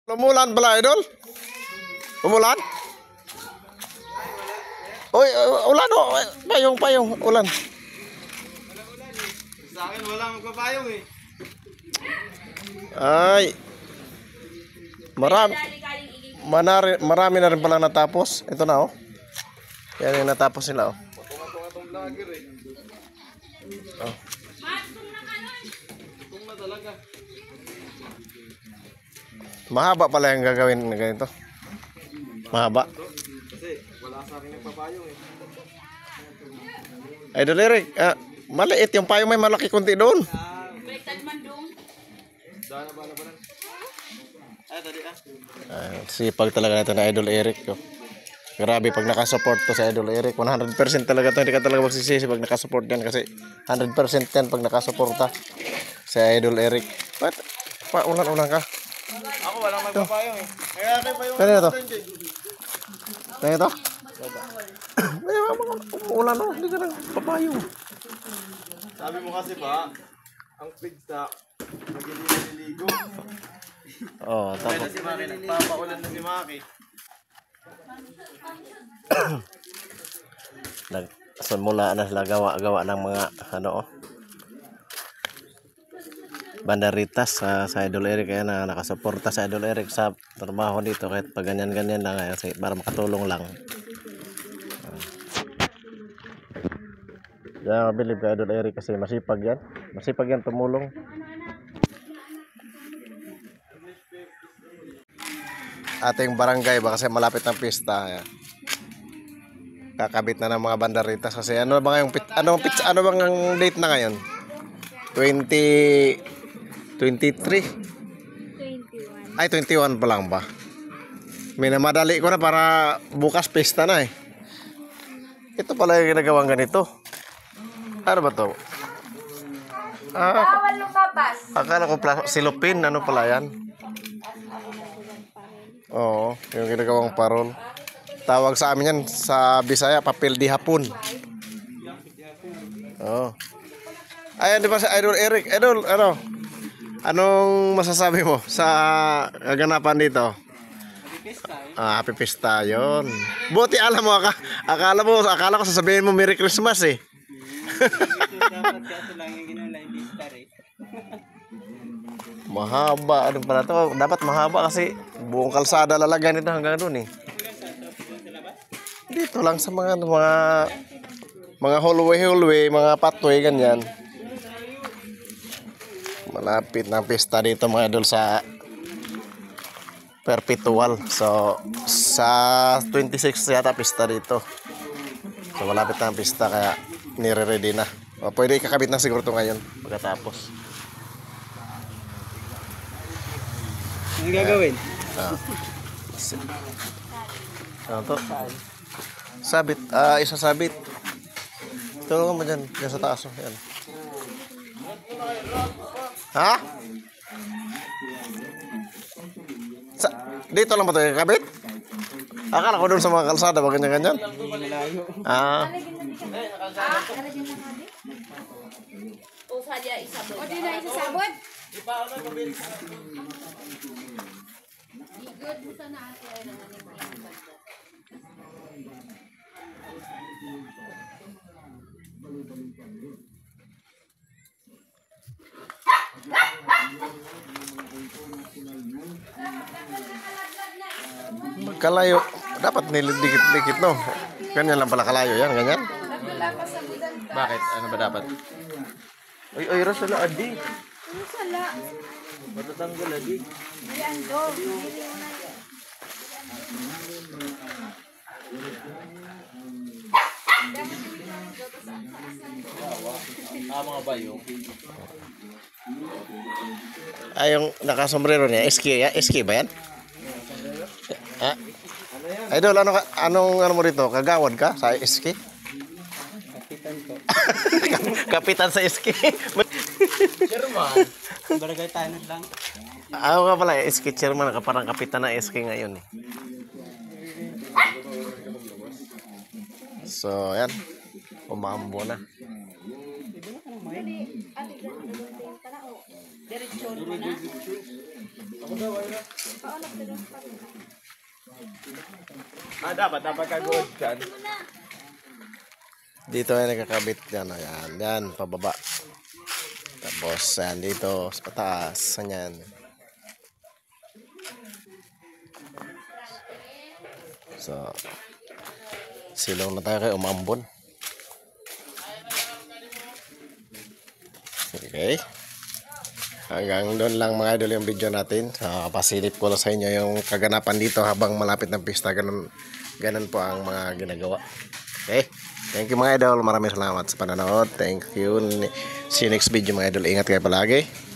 Umulan pala, idol? Umulan? Uy, ulan o. Payong, ulan. Sa akin wala magpapayong eh. Ay. Marami na rin pala natapos. Ito na oh. Yan yung natapos nila oh. Patong-patong vlogger eh. Oh. Patong na talaga. Mahaba pala yung gagawin na ganito. Mahaba. Kasi wala sa akin nagpapayong eh. Idol Eric, maliit yung payo, may malaki kunti doon. Baliktad man doon. Dana ba na ba? Ay, tadi Sipag talaga nito na Idol Eric. Oh. Grabe pag nakasupport to sa Idol Eric. 100% talaga to. Hindi ka talaga magsisisi pag nakasupport yan. Kasi 100% yan pag nakasuporta sa Idol Eric. Ba't? Ulan-ulan ka? Ako walang magpapayong eh. Kaya kayo pa yung Kanina to? Kanina to? Ulan o. Hindi ka lang papayo. Sabi mo kasi ba, ang pigsa, nagililigo. Oh, Kaya tapos. na si Maki, nagpapaulan na si Maki. Nagsimula na sila gawa ng mga ano oh. Banderitas sa Idol Eric, kaya na nakasuporta sa Idol Eric sa trabaho dito kahit pag ganyan-ganyan lang kasi para makatulong lang. Kaya mabilib ka Idol Eric kasi masipag yan tumulong. Ating barangay ba kasi malapit ng pista. Ayan. Kakabit na ng mga banderitas kasi ano ba yung ano bang ang date na ngayon? 23 ay 21 pa lang ba? Minamadali ko na para bukas pista na eh. Ito pala yung ginagawang ganito. Ano ba to? Bawal lumabas. Akala ko silupin, ano pala yan? Oo, yung ginagawang parol. Tawag sa amin yan sa Bisaya, papel di hapon. Oo. Ayan, di ba sa Idol Eric? Idol, ano? Anong masasabi mo sa kaganapan dito? Happy Pista, yun. Buti alam mo, akala ko sasabihin mo Merry Christmas eh. Mahaba, ano pala to? Dapat mahaba kasi buong kalsada lalagyan nito hanggang doon eh. Dito lang sa mga hallway, mga pathway, ganyan. Malapit na pista dito mga idol sa Perpetual. So, sa 26 yata pista dito. So, malapit na ang pista kaya nire-ready na. O, pwede ikakabit na siguro ito ngayon pagkatapos. Ano gagawin? Ano to? Sabit. Isasabit. Tulungan mo dyan. Dyan sa taas. Yan. Ha? Dito lang ba ito kakabit? Akala ko doon sa mga kalsada ba ganyan-ganyan? O sadya isabot. O di na isasabot? Good mo sana ako ay naman yung banda. Kalayo. Dapat nilidikit-dikit no. Ganyan lang pala kalayo yan, ganyan. Bakit? Ano ba dapat? Ay, Rosala, adi. Ano sala? Matatanggal lagi. Yan do. Hindi mo na yan. Mga bayo. Ay, yung nakasombrero niya, SK ba yan? Ha? Idol, anong mo rito? Kagawad ka sa SK? Kapitan ko. Kapitan sa SK. Chairman. Barangay tanod lang. Ako nga pala, SK chairman, parang kapitan na SK ngayon eh. So, yan. Umambo na. Diretso naman na. Dapat kagood kan. Dito ay nakakabit yan. Ayan, yan, pababa. Tapos, yan, dito, sa pataas. Ayan. So, silong na tayo kay umambon. Okay. Hanggang doon lang mga idol yung video natin. So, pasilip ko lang sa inyo yung kaganapan dito habang malapit ng pista. Ganun po ang mga ginagawa. Okay. Thank you mga idol. Maraming salamat sa panonood. Thank you. See you next video mga idol. Ingat kayo palagi.